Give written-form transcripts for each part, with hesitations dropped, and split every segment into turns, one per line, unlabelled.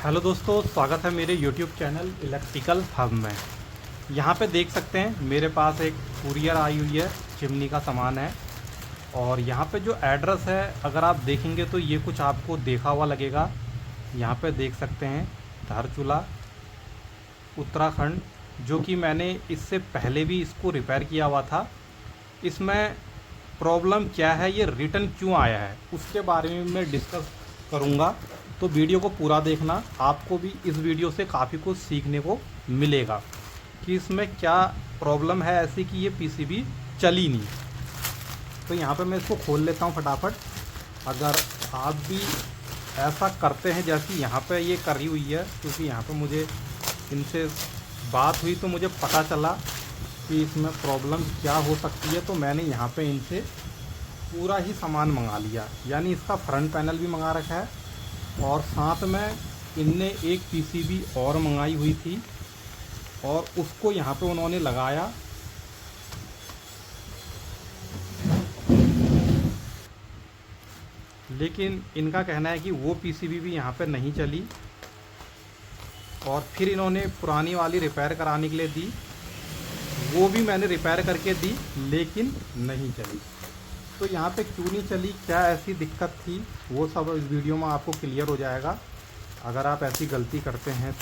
Hello दोस्तों, स्वागत है मेरे YouTube चैनल इलेक्ट्रिकल हब में। यहाँ पे देख सकते हैं मेरे पास एक कुरियर आई हुई है, चिमनी का सामान है। और यहाँ पे जो एड्रेस है अगर आप देखेंगे तो ये कुछ आपको देखा हुआ लगेगा। यहाँ पे देख सकते हैं धारचूला उत्तराखंड, जो कि मैंने इससे पहले भी इसको रिपेयर किया हुआ था। इसमें प्रॉब्लम क्या है, ये रिटर्न क्यों आया है, उसके बारे में मैं डिस्कस करूँगा। तो वीडियो को पूरा देखना, आपको भी इस वीडियो से काफ़ी कुछ सीखने को मिलेगा कि इसमें क्या प्रॉब्लम है ऐसी कि ये पीसीबी चली नहीं। तो यहाँ पे मैं इसको खोल लेता हूँ फटाफट। अगर आप भी ऐसा करते हैं जैसी यहाँ पे ये करी हुई है, क्योंकि यहाँ पे मुझे इनसे बात हुई तो मुझे पता चला कि इसमें प्रॉब्लम क्या हो सकती है। तो मैंने यहाँ पे इनसे पूरा ही सामान मंगा लिया, यानी इसका फ्रंट पैनल भी मंगा रखा है और साथ में इनने एक पीसीबी और मंगाई हुई थी और उसको यहाँ पे उन्होंने लगाया। लेकिन इनका कहना है कि वो पीसीबी भी यहाँ पे नहीं चली और फिर इन्होंने पुरानी वाली रिपेयर कराने के लिए दी, वो भी मैंने रिपेयर करके दी लेकिन नहीं चली। तो यहाँ पे क्यों नहीं चली, क्या ऐसी दिक्कत थी, वो सब इस वीडियो में आपको क्लियर हो जाएगा। अगर आप ऐसी गलती करते हैं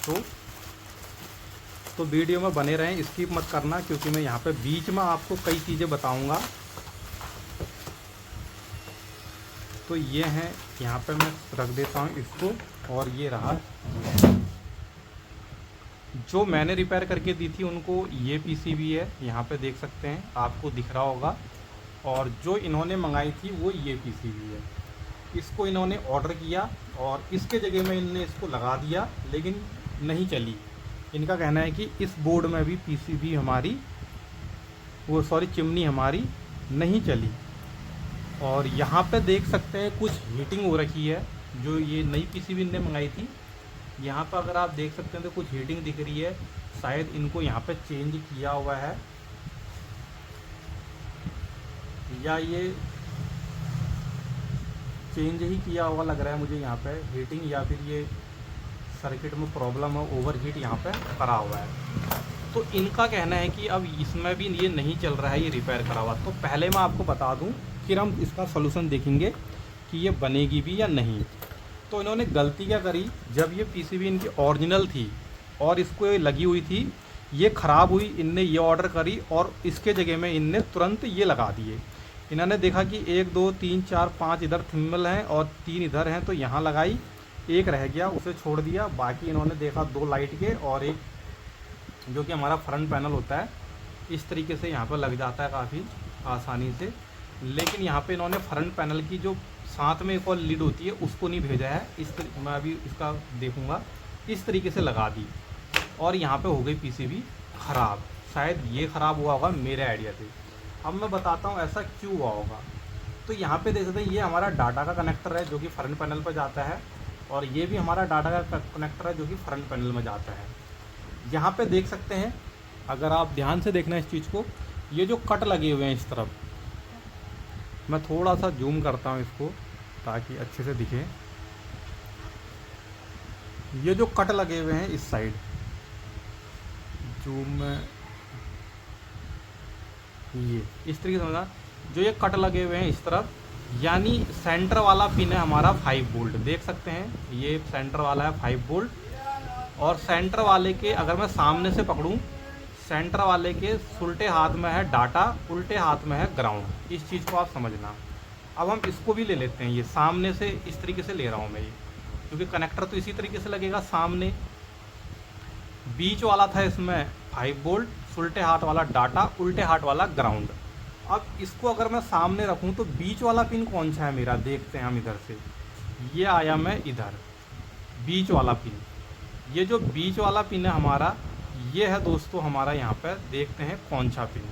तो वीडियो में बने रहें, स्किप मत करना, क्योंकि मैं यहाँ पे बीच में आपको कई चीज़ें बताऊँगा। तो ये हैं, यहाँ पे मैं रख देता हूँ इसको। और ये रहा जो मैंने रिपेयर करके दी थी उनको, ये पीसीबी है, यहाँ पे देख सकते हैं, आपको दिख रहा होगा। और जो इन्होंने मंगाई थी वो ये पीसीबी है। इसको इन्होंने ऑर्डर किया और इसके जगह में इन्होंने इसको लगा दिया, लेकिन नहीं चली। इनका कहना है कि इस बोर्ड में भी पीसीबी हमारी चिमनी हमारी नहीं चली। और यहाँ पे देख सकते हैं कुछ हीटिंग हो रखी है, जो ये नई पीसीबी इनने मंगाई थी। यहाँ पर अगर आप देख सकते हैं तो कुछ हीटिंग दिख रही है, शायद इनको यहाँ पे चेंज किया हुआ है, या ये चेंज ही किया हुआ लग रहा है मुझे यहाँ पे हीटिंग, या फिर ये सर्किट में प्रॉब्लम है, ओवर हीट यहाँ पे करा हुआ है। तो इनका कहना है कि अब इसमें भी ये नहीं चल रहा है, ये रिपेयर करा हुआ। तो पहले मैं आपको बता दूं, फिर हम इसका सलूशन देखेंगे कि ये बनेगी भी या नहीं। तो इन्होंने गलती क्या करी, जब ये पीसीबी इनकी ओरिजिनल थी और इसको ये लगी हुई थी, ये ख़राब हुई, इनने ये ऑर्डर करी और इसके जगह में इनने तुरंत ये लगा दिए। इन्होंने देखा कि 1 2 3 4 5 इधर थिम्बल हैं और 3 इधर हैं, तो यहाँ लगाई, एक रह गया उसे छोड़ दिया। बाकी इन्होंने देखा 2 लाइट के और एक जो कि हमारा फ्रंट पैनल होता है, इस तरीके से यहाँ पर लग जाता है काफ़ी आसानी से। लेकिन यहाँ पे इन्होंने फ्रंट पैनल की जो साथ में एक और लीड होती है उसको नहीं भेजा है। मैं अभी इसका देखूँगा, इस तरीके से लगा दी और यहाँ पे हो गई पीसीबी ख़राब। शायद ये ख़राब हुआ होगा मेरे आइडिया से। अब मैं बताता हूँ ऐसा क्यों हुआ होगा। तो यहाँ पे देख सकते हैं, ये हमारा डाटा का कनेक्टर है जो कि फ्रंट पैनल पर जाता है, और ये भी हमारा डाटा का कनेक्टर है जो कि फ्रंट पैनल में जाता है। यहाँ पे देख सकते हैं, अगर आप ध्यान से देखना इस चीज़ को, ये जो कट लगे हुए हैं इस तरफ, मैं थोड़ा सा जूम करता हूँ इसको ताकि अच्छे से दिखे। ये जो कट लगे हुए हैं इस साइड, जूम में ये इस तरीके से समझा, जो ये कट लगे हुए हैं इस तरफ, यानी सेंटर वाला पिन है हमारा 5 वोल्ट। देख सकते हैं ये सेंटर वाला है 5 वोल्ट, और सेंटर वाले के अगर मैं सामने से पकड़ूं, सेंटर वाले के उल्टे हाथ में है डाटा, उल्टे हाथ में है ग्राउंड। इस चीज़ को आप समझना। अब हम इसको भी ले लेते हैं, ये सामने से इस तरीके से ले रहा हूँ मैं ये, क्योंकि कनेक्टर तो इसी तरीके से लगेगा सामने। बीच वाला था इसमें 5 वोल्ट, उल्टे हाथ वाला डाटा, उल्टे हाथ वाला ग्राउंड। अब इसको अगर मैं सामने रखूं तो बीच वाला पिन कौन सा है मेरा, देखते हैं हम इधर से। ये आया मैं इधर, बीच वाला पिन। ये जो बीच वाला पिन है हमारा, ये है दोस्तों हमारा, यहाँ पर देखते हैं कौन सा पिन।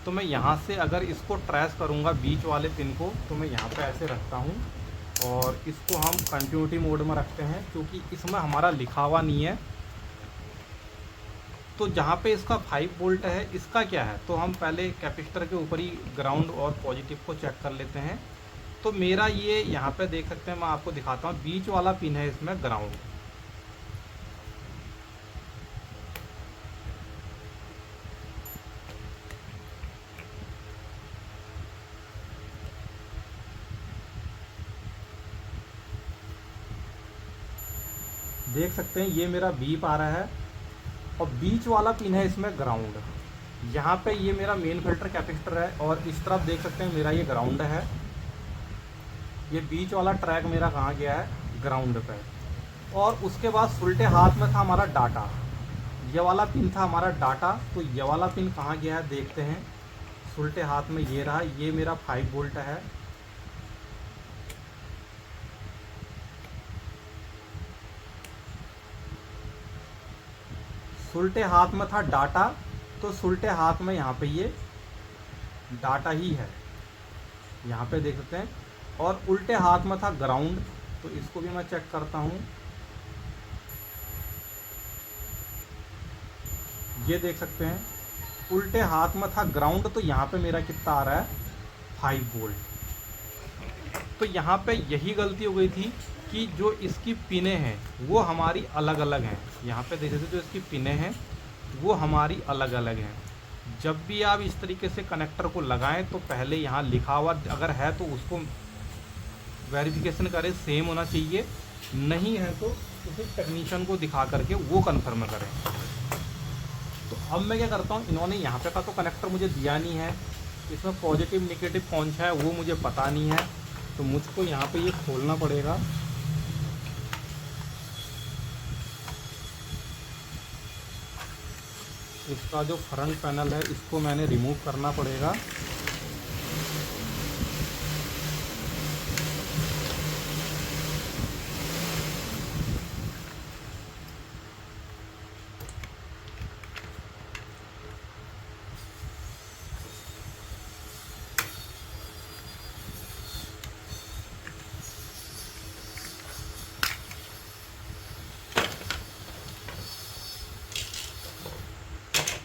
तो मैं यहाँ से अगर इसको ट्रेस करूँगा बीच वाले पिन को, तो मैं यहाँ पर ऐसे रखता हूँ और इसको हम कंटिन्यूटी मोड में रखते हैं, क्योंकि इसमें हमारा लिखा हुआ नहीं है। तो जहाँ पे इसका 5 वोल्ट है, इसका क्या है, तो हम पहले कैपेसिटर के ऊपर ही ग्राउंड और पॉजिटिव को चेक कर लेते हैं। तो मेरा ये यहाँ पे देख सकते हैं, मैं आपको दिखाता हूँ, बीच वाला पिन है इसमें ग्राउंड। देख सकते हैं ये मेरा बीप आ रहा है और बीच वाला पिन है इसमें ग्राउंड। यहाँ पे ये मेरा मेन फिल्टर कैपेसिटर है और इस तरफ देख सकते हैं मेरा ये ग्राउंड है। ये बीच वाला ट्रैक मेरा कहाँ गया है, ग्राउंड पे। और उसके बाद उल्टे हाथ में था हमारा डाटा, ये वाला पिन था हमारा डाटा। तो ये वाला पिन कहाँ गया है देखते हैं। उल्टे हाथ में ये रहा, ये मेरा 5 वोल्ट है। उल्टे हाथ में था डाटा, तो उल्टे हाथ में यहाँ पे ये डाटा ही है, यहाँ पे देख सकते हैं। और उल्टे हाथ में था ग्राउंड, तो इसको भी मैं चेक करता हूँ। ये देख सकते हैं उल्टे हाथ में था ग्राउंड, तो यहाँ पे मेरा कितना आ रहा है, 5 वोल्ट। तो यहाँ पे यही गलती हो गई थी कि जो इसकी पिनें हैं वो हमारी अलग अलग हैं। यहाँ पे देख सकते जो इसकी पिनें हैं वो हमारी अलग अलग हैं। जब भी आप इस तरीके से कनेक्टर को लगाएं तो पहले यहाँ लिखा हुआ अगर है तो उसको वेरिफिकेशन करें, सेम होना चाहिए। नहीं है तो उसे टेक्नीशियन को दिखा करके वो कन्फर्म करें। तो अब मैं क्या करता हूँ, इन्होंने यहाँ पे का तो कनेक्टर मुझे दिया नहीं है, इसमें पॉजिटिव निगेटिव कौन सा है वो मुझे पता नहीं है। तो मुझको यहाँ पे ये खोलना पड़ेगा। इसका जो फ्रंट पैनल है इसको मैंने रिमूव करना पड़ेगा।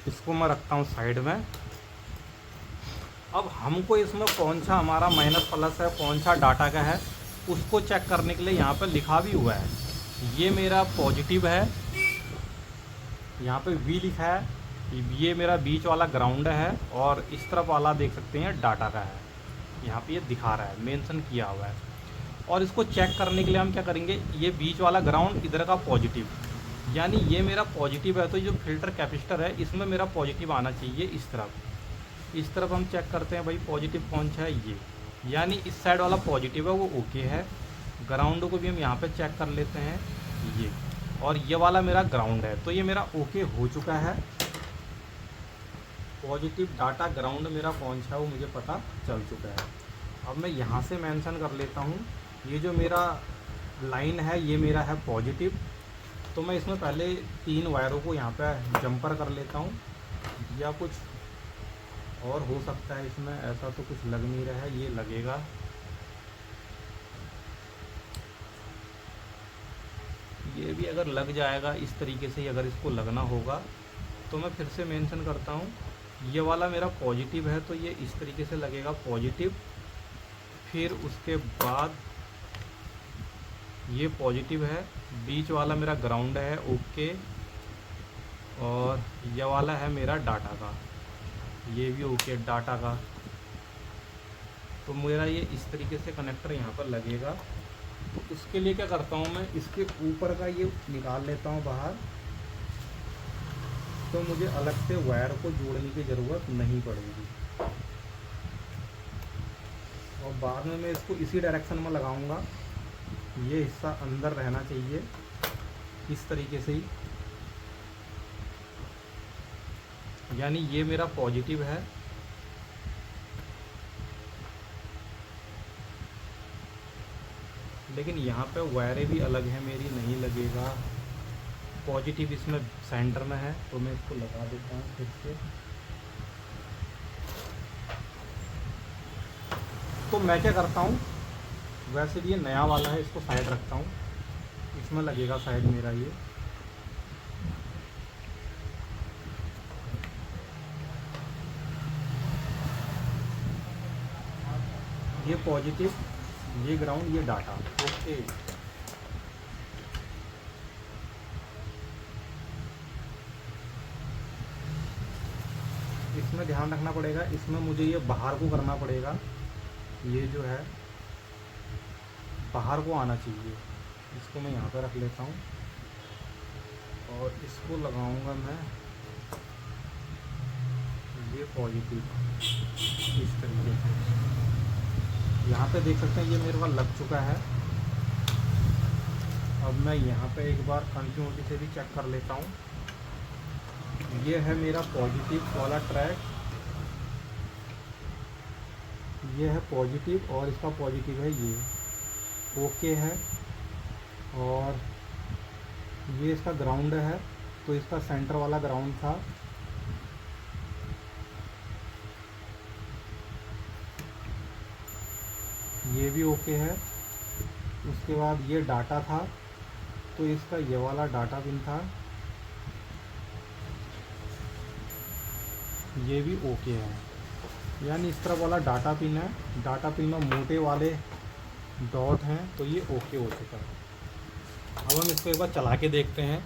इसको मैं रखता हूँ साइड में। अब हमको इसमें कौन सा हमारा माइनस प्लस है, कौन सा डाटा का है, उसको चेक करने के लिए यहाँ पर लिखा भी हुआ है। ये मेरा पॉजिटिव है, यहाँ पे वी लिखा है। ये मेरा बीच वाला ग्राउंड है और इस तरफ वाला देख सकते हैं डाटा का है। यहाँ पे ये दिखा रहा है, मेंशन किया हुआ है। और इसको चेक करने के लिए हम क्या करेंगे, ये बीच वाला ग्राउंड, इधर का पॉजिटिव, यानी ये मेरा पॉजिटिव है। तो जो फिल्टर कैपेसिटर है इसमें मेरा पॉजिटिव आना चाहिए इस तरफ। इस तरफ हम चेक करते हैं भाई पॉजिटिव कौन सा है, ये यानी इस साइड वाला पॉजिटिव है वो ओके है। ग्राउंड को भी हम यहाँ पे चेक कर लेते हैं ये, और ये वाला मेरा ग्राउंड है, तो ये मेरा ओके हो चुका है। पॉजिटिव डाटा ग्राउंड मेरा कौन सा है वो मुझे पता चल चुका है। अब मैं यहाँ से मेंशन कर लेता हूँ, ये जो मेरा लाइन है ये मेरा है पॉजिटिव। तो मैं इसमें पहले 3 वायरों को यहाँ पे जंपर कर लेता हूँ, या कुछ और हो सकता है इसमें, ऐसा तो कुछ लग नहीं रहा है, ये लगेगा। ये भी अगर लग जाएगा इस तरीके से ही, अगर इसको लगना होगा तो मैं फिर से मेंशन करता हूँ। ये वाला मेरा पॉजिटिव है तो ये इस तरीके से लगेगा पॉजिटिव। फिर उसके बाद ये पॉजिटिव है, बीच वाला मेरा ग्राउंड है ओके, और ये वाला है मेरा डाटा का, ये भी ओके डाटा का। तो मेरा ये इस तरीके से कनेक्टर यहाँ पर लगेगा। तो उसके लिए क्या करता हूँ मैं, इसके ऊपर का ये निकाल लेता हूँ बाहर, तो मुझे अलग से वायर को जोड़ने की ज़रूरत नहीं पड़ेगी। और बाद में मैं इसको इसी डायरेक्शन में लगाऊंगा, ये हिस्सा अंदर रहना चाहिए इस तरीके से ही, यानी ये मेरा पॉजिटिव है। लेकिन यहाँ पे वायरें भी अलग हैं मेरी, नहीं लगेगा। पॉजिटिव इसमें सेंटर में है तो मैं इसको लगा देता हूँ फिर से। तो मैं क्या करता हूँ, वैसे भी ये नया वाला है, इसको साइड रखता हूँ, इसमें लगेगा साइड मेरा ये पॉजिटिव, ये ग्राउंड, ये डाटा ओके। इसमें ध्यान रखना पड़ेगा, इसमें मुझे ये बाहर को करना पड़ेगा, ये जो है बाहर को आना चाहिए। इसको मैं यहाँ पर रख लेता हूँ। और इसको लगाऊंगा मैं ये पॉजिटिव इस तरीके से। यहाँ पे देख सकते हैं ये मेरे पास लग चुका है। अब मैं यहाँ पे एक बार कंटिन्यूटी से भी चेक कर लेता हूँ। ये है मेरा पॉजिटिव वाला ट्रैक, ये है पॉजिटिव और इसका पॉजिटिव है ये ओके है। और ये इसका ग्राउंड है, तो इसका सेंटर वाला ग्राउंड था। ये भी ओके है। उसके बाद ये डाटा था, तो इसका ये वाला डाटा पिन था, ये भी ओके है। यानी इस तरफ वाला डाटा पिन है, डाटा पिन में मोटे वाले डॉट हैं, तो ये ओके हो चुका है। अब हम इसको एक बार चला के देखते हैं।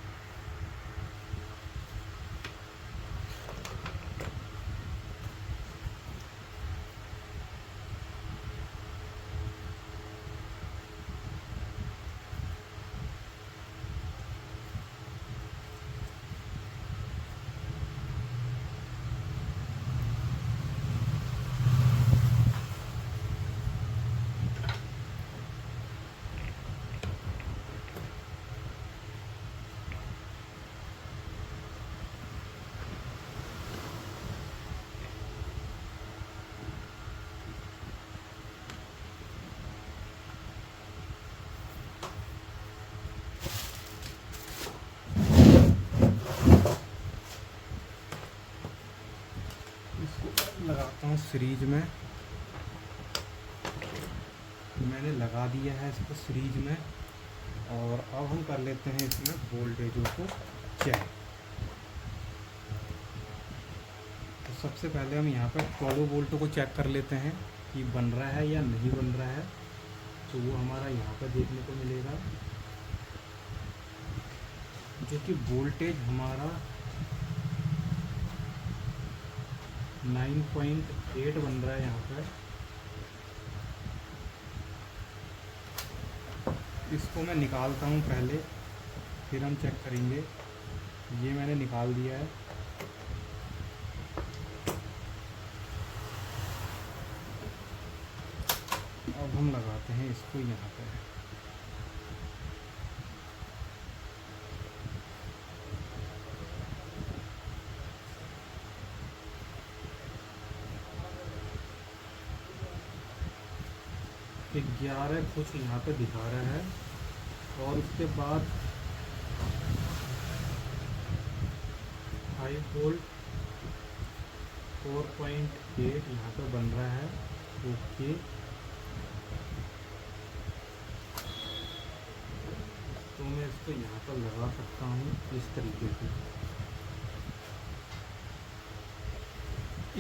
लगाता हूँ सीरीज में। मैंने लगा दिया है इसको सीरीज में, और अब हम कर लेते हैं इसमें वोल्टेजों को चेक। तो सबसे पहले हम यहाँ पर 12 वोल्ट को चेक कर लेते हैं कि बन रहा है या नहीं बन रहा है। तो वो हमारा यहाँ पर देखने को मिलेगा, जो कि वोल्टेज हमारा 9.8 बन रहा है यहाँ पर। इसको मैं निकालता हूँ पहले, फिर हम चेक करेंगे। ये मैंने निकाल दिया है। अब हम लगाते हैं इसको यहाँ पर। एक 11 कुछ यहाँ पे दिखा रहा है, और उसके बाद 5 वोल्ट 4.8 यहाँ पे बन रहा है। ओके, तो मैं इसको यहाँ पर लगा सकता हूँ इस तरीके से।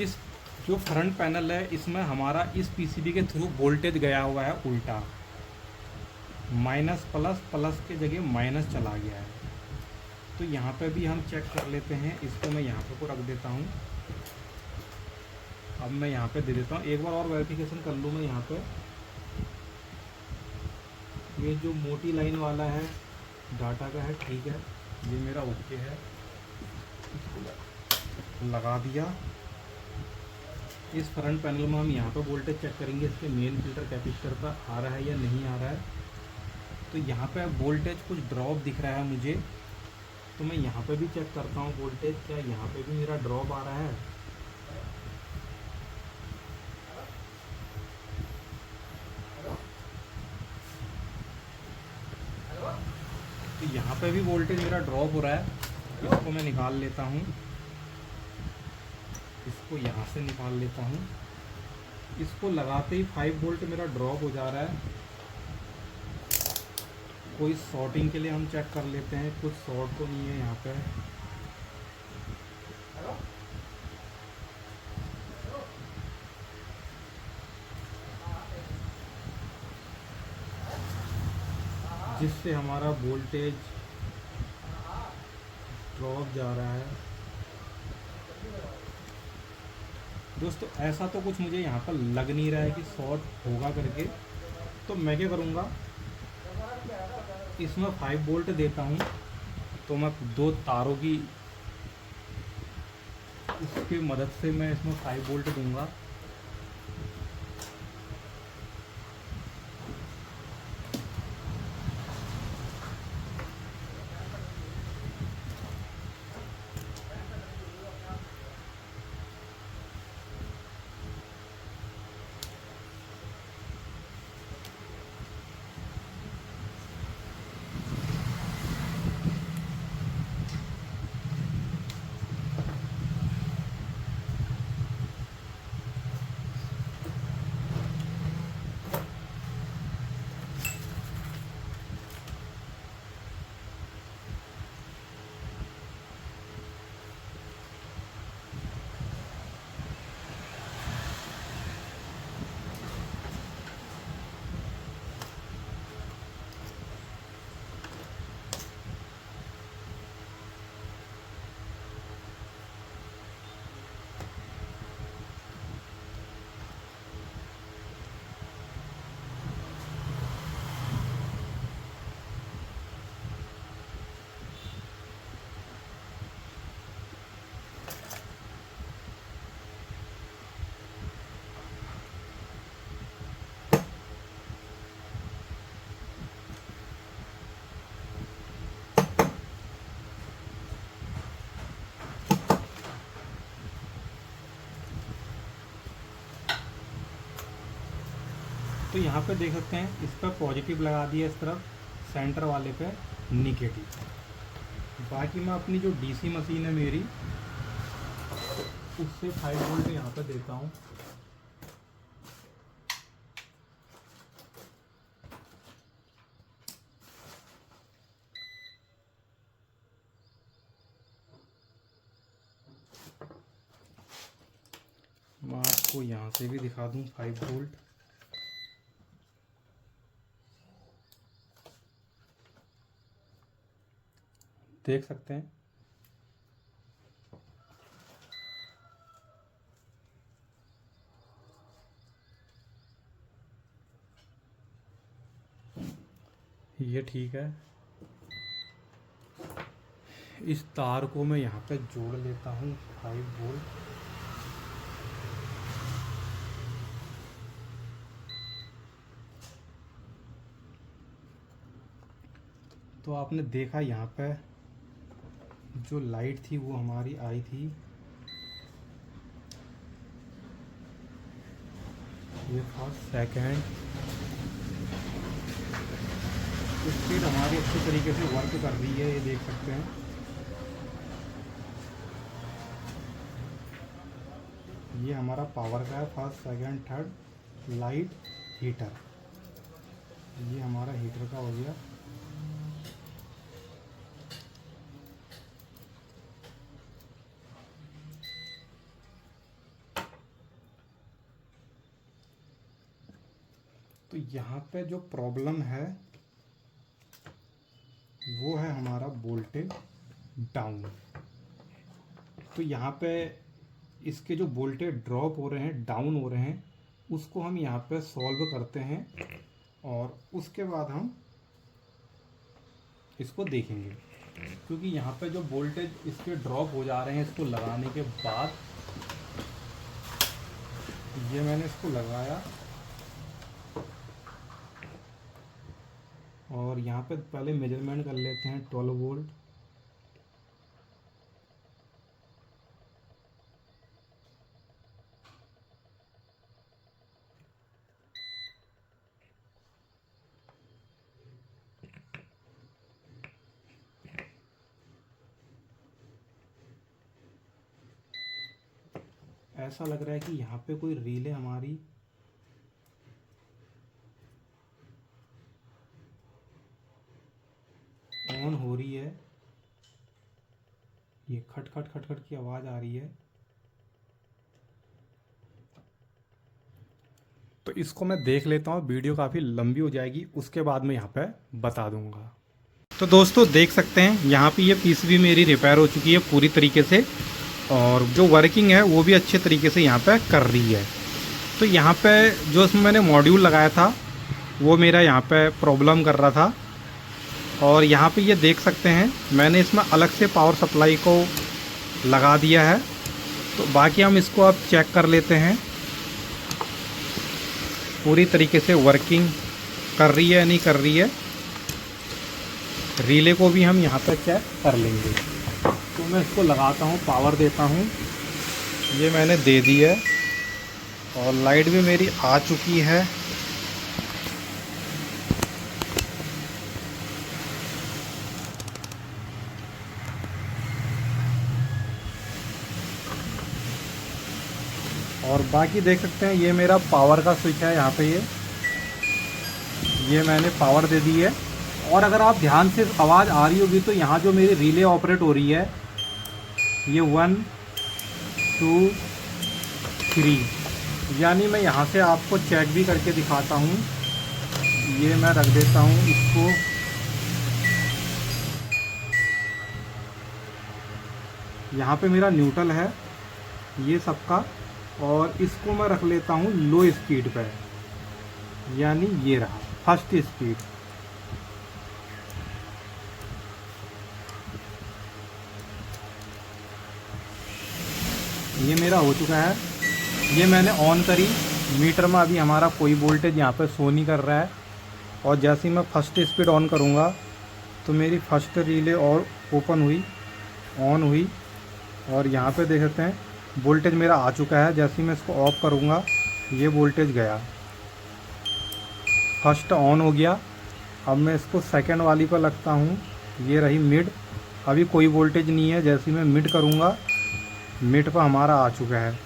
इस जो फ्रंट पैनल है इसमें हमारा इस पीसीबी के थ्रू वोल्टेज गया हुआ है उल्टा, माइनस प्लस, प्लस के जगह माइनस चला गया है। तो यहाँ पे भी हम चेक कर लेते हैं। इसको मैं यहाँ पे को रख देता हूँ। अब मैं यहाँ पे दे देता हूँ, एक बार और वेरिफिकेशन कर लूँ मैं यहाँ पे। ये जो मोटी लाइन वाला है डाटा का है, ठीक है, ये मेरा ओके है। लगा दिया। इस फ्रंट पैनल में हम यहाँ पर वोल्टेज चेक करेंगे, इसके मेन फिल्टर कैपेसिटर पर आ रहा है या नहीं आ रहा है। तो यहाँ पे वोल्टेज कुछ ड्रॉप दिख रहा है मुझे, तो मैं यहाँ पे भी चेक करता हूँ वोल्टेज, क्या यहाँ पे भी मेरा ड्रॉप आ रहा है। तो यहाँ पे भी वोल्टेज मेरा ड्रॉप हो रहा है। इसको मैं निकाल लेता हूँ, इसको यहाँ से निकाल लेता हूँ। इसको लगाते ही 5 वोल्ट मेरा ड्रॉप हो जा रहा है। कोई शॉर्टिंग के लिए हम चेक कर लेते हैं, कुछ शॉर्ट तो नहीं है यहाँ पे। जिससे हमारा वोल्टेज ड्रॉप जा रहा है। दोस्तों ऐसा तो कुछ मुझे यहाँ पर लग नहीं रहा है कि शॉर्ट होगा करके। तो मैं क्या करूँगा, इसमें 5 वोल्ट देता हूँ, तो मैं 2 तारों की उसकी मदद से मैं इसमें 5 वोल्ट दूंगा। तो यहाँ पे देख सकते हैं, इस पर पॉजिटिव लगा दिया, इस तरफ सेंटर वाले पे निगेटिव। बाकी मैं अपनी जो डीसी मशीन है मेरी, उससे 5 वोल्ट यहाँ पे देता हूँ। मैं आपको यहाँ से भी दिखा दूँ 5 वोल्ट। देख सकते हैं। ये ठीक है। इस तार को मैं यहाँ पे जोड़ लेता हूँ 5 वोल्ट। तो आपने देखा यहाँ पे जो लाइट थी वो हमारी आई थी। ये था सेकेंड। स्पीड हमारी अच्छी तरीके से वर्क कर रही है, ये देख सकते हैं। ये हमारा पावर का है, first second third light heater. ये हमारा हीटर का हो गया। तो यहाँ पे जो प्रॉब्लम है वो है हमारा वोल्टेज डाउन। तो यहाँ पे इसके जो वोल्टेज ड्रॉप हो रहे हैं, डाउन हो रहे हैं, उसको हम यहाँ पे सॉल्व करते हैं और उसके बाद हम इसको देखेंगे। क्योंकि यहाँ पे जो वोल्टेज इसके ड्रॉप हो जा रहे हैं, इसको लगाने के बाद ये मैंने इसको लगाया और यहाँ पे पहले मेजरमेंट कर लेते हैं 12 वोल्ट। ऐसा लग रहा है कि यहाँ पे कोई रिले हमारी ऑन हो रही है। ये खट खट खट खट की आवाज़ आ रही है। तो इसको मैं देख लेता हूँ, वीडियो काफ़ी लंबी हो जाएगी, उसके बाद मैं यहाँ पे बता दूँगा। तो दोस्तों देख सकते हैं यहाँ पे ये पीसीबी मेरी रिपेयर हो चुकी है पूरी तरीके से और जो वर्किंग है वो भी अच्छे तरीके से यहाँ पे कर रही है। तो यहाँ पे जो इसमें मैंने मॉड्यूल लगाया था वो मेरा यहाँ पे प्रॉब्लम कर रहा था। और यहाँ पे ये देख सकते हैं मैंने इसमें अलग से पावर सप्लाई को लगा दिया है। तो बाकी हम इसको अब चेक कर लेते हैं पूरी तरीके से वर्किंग कर रही है या नहीं कर रही है। रिले को भी हम यहाँ पर चेक कर लेंगे। तो मैं इसको लगाता हूँ, पावर देता हूँ। ये मैंने दे दी है और लाइट भी मेरी आ चुकी है। और बाकी देख सकते हैं ये मेरा पावर का स्विच है। यहाँ पे ये मैंने पावर दे दी है। और अगर आप ध्यान से आवाज़ आ रही होगी तो यहाँ जो मेरी रिले ऑपरेट हो रही है ये 1 2 3, यानी मैं यहाँ से आपको चेक भी करके दिखाता हूँ। ये मैं रख देता हूँ इसको। यहाँ पे मेरा न्यूट्रल है ये सबका, और इसको मैं रख लेता हूँ लो स्पीड पे, यानी ये रहा फर्स्ट स्पीड। ये मेरा हो चुका है। ये मैंने ऑन करी, मीटर में अभी हमारा कोई वोल्टेज यहाँ पे शो नहीं कर रहा है। और जैसे ही मैं फर्स्ट स्पीड ऑन करूँगा तो मेरी फर्स्ट रिले और ओपन हुई, ऑन हुई, और यहाँ पे देख सकते हैं वोल्टेज मेरा आ चुका है। जैसे ही मैं इसको ऑफ करूँगा ये वोल्टेज गया, फर्स्ट ऑन हो गया। अब मैं इसको सेकंड वाली पर लगता हूँ, ये रही मिड। अभी कोई वोल्टेज नहीं है। जैसे ही मैं मिड करूँगा मिड पर हमारा आ चुका है।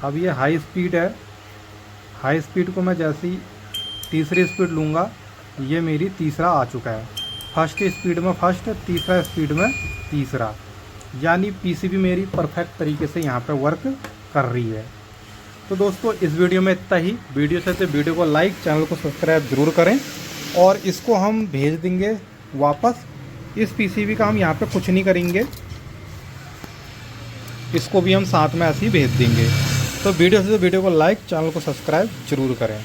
अब ये हाई स्पीड है। हाई स्पीड को मैं जैसे ही तीसरी स्पीड लूँगा ये मेरी तीसरा आ चुका है। फर्स्ट स्पीड में फर्स्ट, तीसरा स्पीड में तीसरा, यानी पीसीबी मेरी परफेक्ट तरीके से यहाँ पे वर्क कर रही है। तो दोस्तों इस वीडियो में इतना ही। वीडियो से तो वीडियो को लाइक, चैनल को सब्सक्राइब ज़रूर करें। और इसको हम भेज देंगे वापस। इस पीसीबी का हम यहाँ पे कुछ नहीं करेंगे, इसको भी हम साथ में ऐसे ही भेज देंगे। तो वीडियो से वीडियो को लाइक, चैनल को सब्सक्राइब ज़रूर करें।